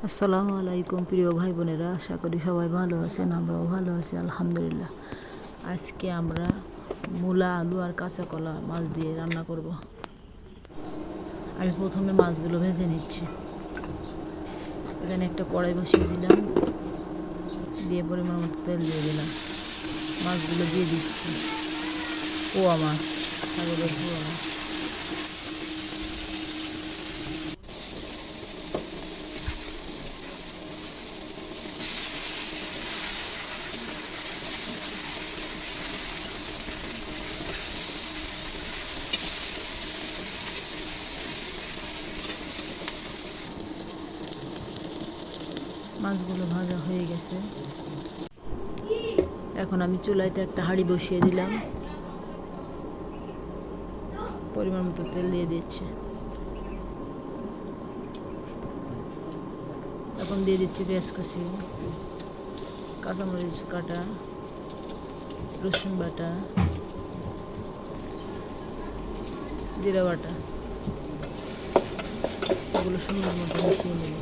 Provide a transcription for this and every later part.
আসসালামু আলাইকুম প্রিয় ভাই বোনেরা, আশা করি সবাই ভালো আছেন। আমরাও ভালো আছি আলহামদুলিল্লাহ। আজকে আমরা মূলা, আলু আর কাঁচা কলা মাছ দিয়ে রান্না করব। আমি প্রথমে মাছগুলো ভেজে নিচ্ছি। এখানে একটা কড়াই বসিয়ে দিলাম, দিয়ে পরিমাণ মতো তেল দিয়ে দিলাম। মাছগুলো দিয়ে দিচ্ছি। পোয়া মাছ, সাগরের পোয়া মাছ। মাছগুলো ভাজা হয়ে গেছে। এখন আমি চুলাইতে একটা হাঁড়ি বসিয়ে দিলাম, পরিমাণ মতো তেল দিয়ে দিচ্ছি। এখন দিয়ে দিচ্ছি পেঁয়াজ কুচি, কাঁচামরিচ কাটা, রসুন বাটা, জিরা বাটা। এগুলো সুন্দর মতো মিশিয়ে নেব।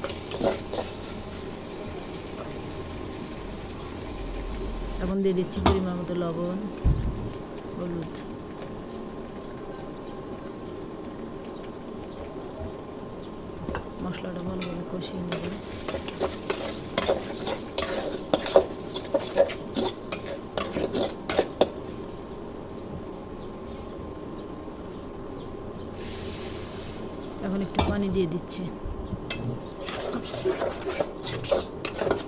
এখন দিয়ে দিচ্ছি পরিমাণ মতো লবণ, হলুদ। মশলাটা ভালোভাবে কষিয়ে নেব। এখন একটু পানি দিয়ে দিচ্ছি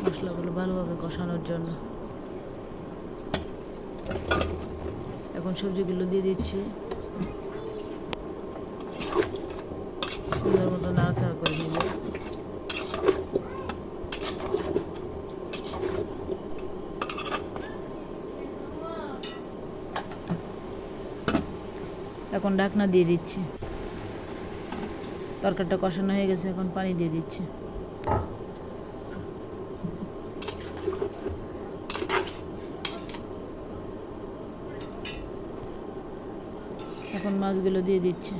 মশলাগুলো ভালোভাবে কষানোর জন্য। এখন সবজিগুলো দিয়ে দিচ্ছি, সুন্দর মতো নাড়াচাড়া করে নিব। এখন ঢাকনা দিয়ে দিচ্ছি। তরকারিটা কষানো হয়ে গেছে, এখন পানি দিয়ে দিচ্ছি। এখন মাছগুলো দিয়ে দিচ্ছি।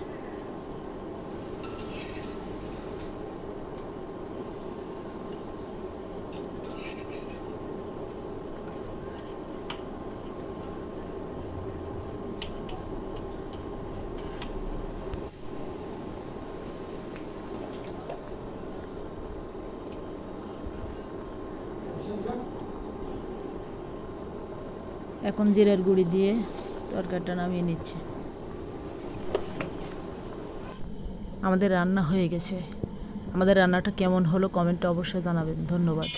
এখন জিরার গুঁড়ি দিয়ে তরকারিটা নামিয়ে নিচ্ছি। আমাদের রান্না হয়ে গেছে। আমাদের রান্নাটা কেমন হলো কমেন্টে অবশ্যই জানাবেন। ধন্যবাদ।